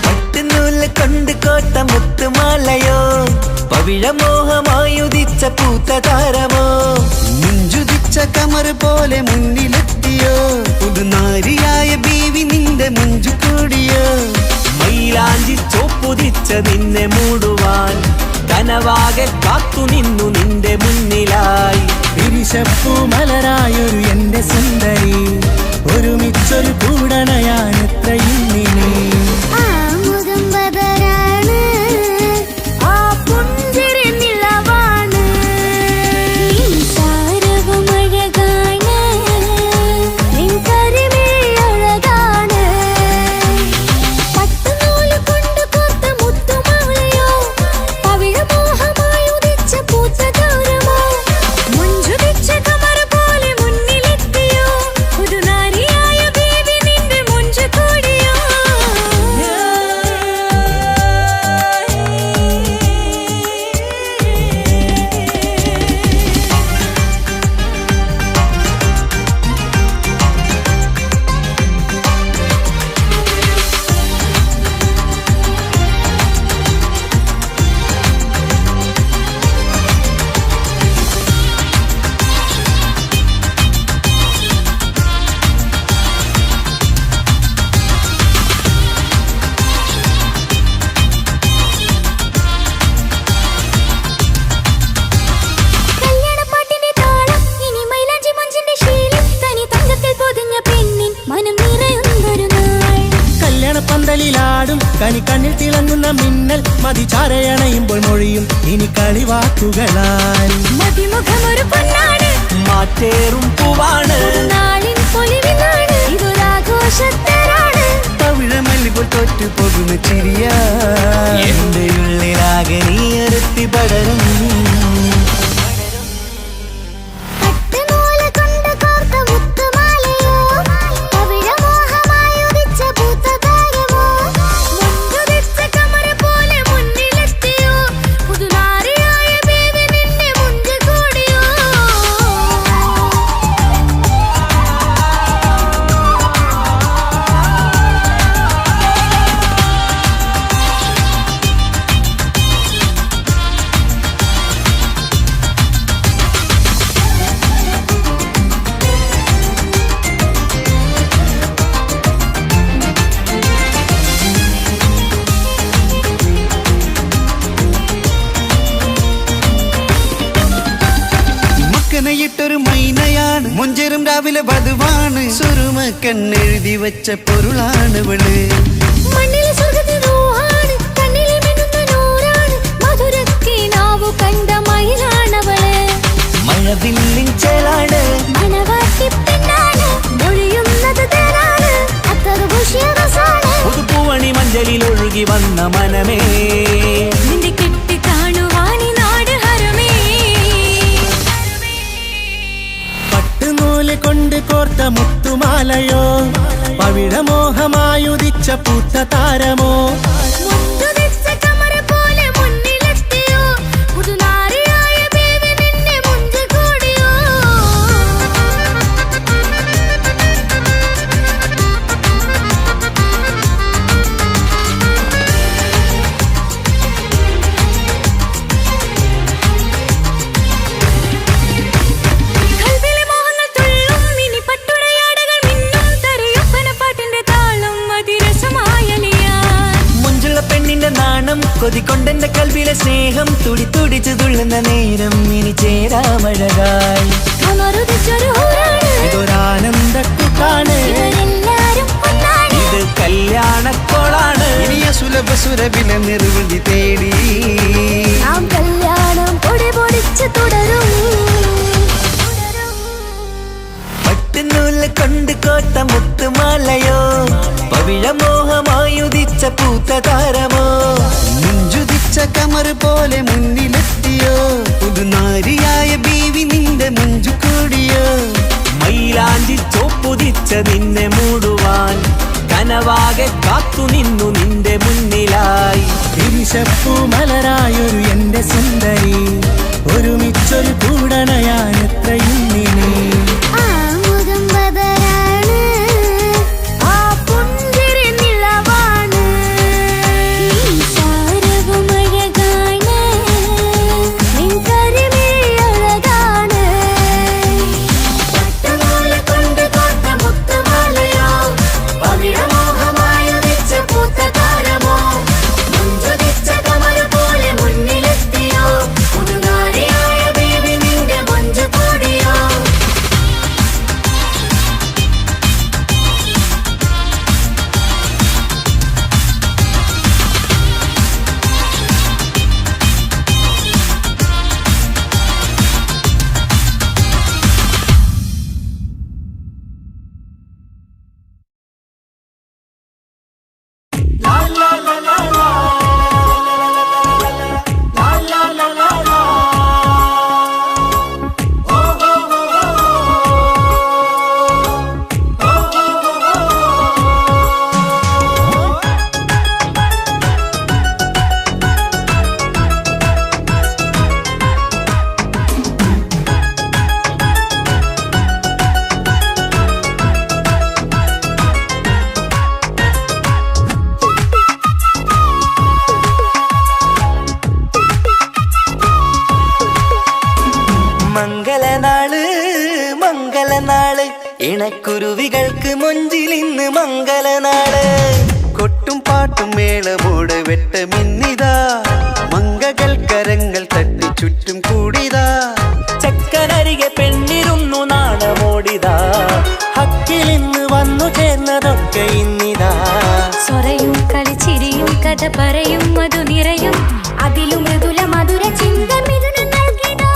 പട്ടുനൂല് കൊണ്ട് കോട്ട മുത്തുമാലയോ, പവിഴമോഹമായുദിച്ച പൂത്ത താരമോ. മുഞ്ചുതിച്ച കമർ പോലെ മുന്നിലെത്തിയോ, പുതുനാരിയായ ബീവി നിന്റെ മുഞ്ചു കൂടിയോ. മൈലാഞ്ചി ചോപ്പുതിച്ച നിന്നെ മൂടുവാൻ, കനവാകെ കാത്തു നിന്നു നിന്റെ മുന്നിലായി. പിരിശപ്പൂ മലരായൊരു എന്റെ സുന്ദരി, ഒരുമിച്ചൊരു കൂടണയാൻ എത്രയിന്നിനി. ആ മുഖം ബദരാണ്, ആ പുഞ്ചിരി നിലവാണ്, നീ താരവും അഴകാണ്, നിൻ കരിമിഴി അഴകാണ്. പട്ടുനൂല് കൊണ്ട് കോർത്ത മുത്തുമാല പന്തലിലാടും കണിക്കണ്ണിൽ തിളങ്ങുന്ന മിന്നൽ മതിചാരയണയുമ്പോൾ മൊഴിയും ഇനി കളിവാക്കുകളാൽ മതിമുഖമൊരു പൊന്നാണ് മാറ്റേറും പൂവാണ് നാളിൻ പൊലിവിനാണ് ഇതൊരാഘോഷത്തരാണ് പവിഴമല്ലിപ്പോൾ തോറ്റു പോകുന്ന ചിരിയ എന്റെ ഉള്ളിലാകെ നീയറുത്തി പടരും ൊരു മൈനയാണ് മുഞ്ചേറും രാവിലെ വധുവാണ് സുറുമ കണ്ണെഴുതി വെച്ച പൊരുളാണ് വിള് മണ്ണിലെ സ്വർഗ്ഗത്തിലൂഹാണ് കണ്ണിലെ മിന്നുന്ന നൂറാണ് മധുരക്കിനാവു കണ്ട മയിലാണവള് മഴവില്ലിൻ ചേലാണ് മണവാട്ടി പെണ്ണാണ് മൊഴിയുന്നത് തേനാണ് അത്ര ഖുഷിയറസാണ് പുതുപ്പൂവണി മഞ്ചലിൽ ഒഴുകി വന്ന മനമേ നിന്റെ കെട്ടി കാണുവാനി നാട് ഹരമേ പട്ടുനൂല് കൊണ്ട് കോർത്ത മുത്തുമാലയോ പവിഴമോഹമായുദിച്ച പൂത്ത താരമോ മുന്തുദിച്ച കമറ പോലെ മുന്നിലെത്തിയോ പുതുനാരിയായ ബേബി നിന്നെ മുഞ്ചു കൂടിയോ കൽവിലെ മോഹങ്ങൾ തുള്ളും ഇനി പട്ടുടയാടകൾ മിന്നും തരയൊപ്പന പാട്ടിന്റെ താളം അതിരസമായലിയാൻ മുഞ്ചുള്ള പെണ്ണിന്റെ നാണം കൊതിക്കൊണ്ടെന്റെ കൽവിലെ സ്നേഹം തുടി തുടിച്ചു തുള്ളുന്ന നേരം ഇനി ചേരാമഴകായി കമറുദിച്ചൊരു ഹൂറാണ് ഇതൊരാനന്ദക്കൂട്ടാണ് ഇവരെല്ലാരും ഒന്നാണ് ഇത് കല്യാണക്കോളാണ് ഇനിയ സുലഭ സുരഭിലെ നിർവൃതി തേടി നാം കല്യാണം പൊടി പൊടിച്ച് തുടരും പട്ടുനൂല് കൊണ്ട് കോത്ത മുത്തുമാലയോ പവിഴമോഹമായുദിച്ച പൂത്ത താരമോ മുഞ്ചുദിച്ച കമർ പോലെ മുന്നിലെത്തിയോ പുതുനാരിയായ ബീവി നിന്റെ മുഞ്ചു കൂടിയോ മൈലാഞ്ചി ചോപ്പുദിച്ച നിന്നെ മൂടുവാൻ കനവാകെ കാത്തു നിന്നു നിന്റെ മുന്നിലായി തിരിശപ്പൂ മലരായൊരു എന്റെ സുന്ദരി ഒരുമിച്ചൊരു കൂടണയാൻ എത്രയും നീ ആ മുഖം ബദരാണ് ആ പുഞ്ചിരി നിലവാണ് നീ സാരവും അഴകാണ് നിൻ കരിമിഴി അഴകാണ് പട്ടുനൂല് കൊണ്ട് കോർത്ത മുത്തുമാലയോ പവിഴമോഹമായുദിച്ച പൂത്ത താരമോ മുഞ്ചുദിച്ച കമല പോലെ മുന്നിലെത്തിയോ പുതുനാരിയായ ബേബി നിന്റെ മുഞ്ചു കൂടിയോ മംഗളനാള് ഇണക്കുരുവികൾക്ക് മൊഞ്ചിലിന്ന് മംഗളനാള് കൊട്ടും പാട്ടും മേളമോട് വെട്ടമിന്നിതാ മംഗകൾ കരങ്ങൾ തട്ടി ചുറ്റും കൂടിതാ ചക്കനരികെ പെണ്ണിരുന്നു നാണമോടിതാ ഹക്കിലിന്ന് വന്നു ചേർന്നതൊക്കെ ഇന്നിതാ സ്വറയും കളിച്ചിരിയും കഥ പറയും മധു നിറയും അതിലും മൃദുല മധുര ചിന്ത മിഥുനം നൽകിടാ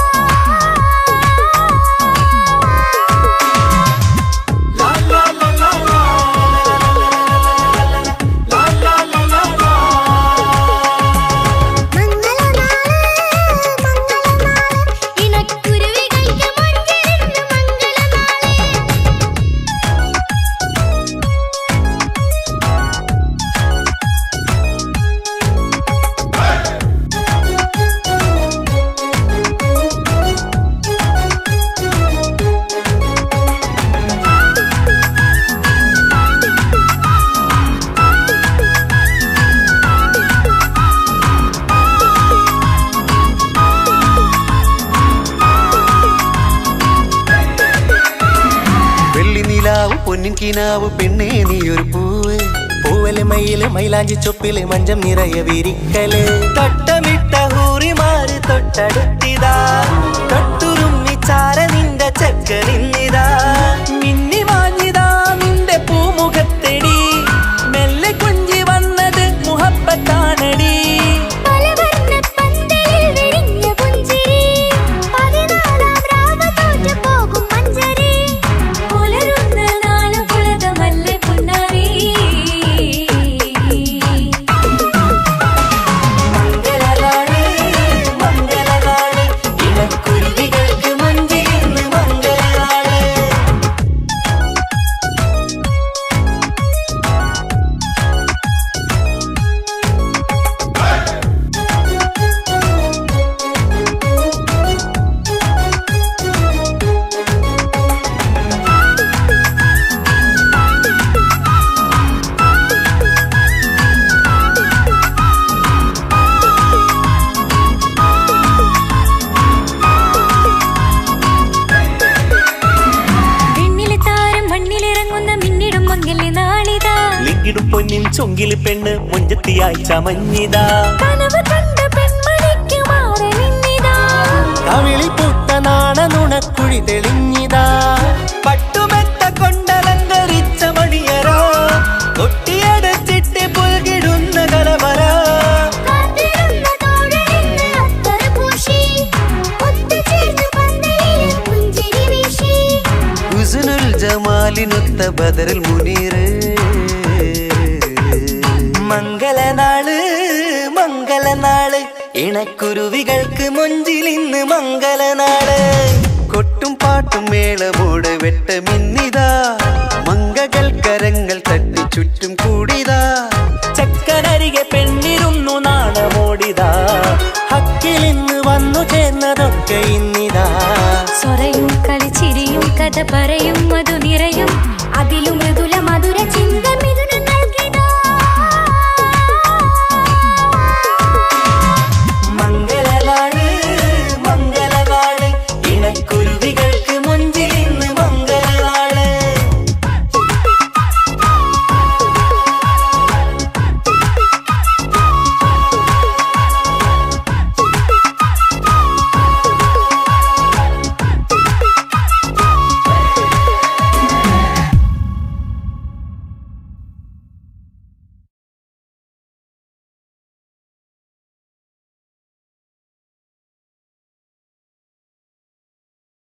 പൊന്നിൻ കിനാവ് പെണ്ണേ നീ ഒരു പൂവ് പൂവല് മയില് മൈലാഞ്ചി ചൊപ്പില് മഞ്ചം നിറയെ വിരിക്കല് തൊട്ടമിട്ട ഹൂറിമാര് തൊട്ടടുത്തിതാ തൊട്ടുരുമ്മിച്ചാര നിന്റെ ചക്കനിന്നിതാ മിന്നി മാഞ്ഞിതാ നിന്റെ പൂമുഖത്തെടി മെല്ലെ കുഞ്ചി വന്നത് മുഹബത്താണടി ിടും പൊന്നിൻ ചൊങ്കില് പെണ്ണ് മുഞ്ചത്തിയായി ചമഞ്ഞിതാ കവിളിൽ പൂത്ത നാണ നുണക്കുഴി തെളിഞ്ഞിതാ പട്ടുമെത്ത കൊണ്ടലങ്കരിച്ച മണിയറോ കൊട്ടിയടച്ചിട്ട് പുൽകിടുന്ന കലവറ ഹുസ്നുൽ ജമാലിനൊത്ത ബദറുൽ മുനീർ മംഗളനാള് മംഗളനാള് ഇണക്കുരുവികൾക്ക് മൊഞ്ചിലിന്ന് മംഗളനാള് കൊട്ടും പാട്ടും മേളമോട് വെട്ടമിന്നിതാ മംഗകൾ കരങ്ങൾ തട്ടി ചുറ്റും കൂടിതാ ചക്കനരികെ പെണ്ണിരുന്നു നാണമോടിതാ ഹക്കിലിന്ന് വന്നു ചേർന്നതൊക്കെ ഇന്നിതാ സ്വറയും കളിച്ചിരിയും കഥ പറയും മധു നിറയും അതിലും മൃദു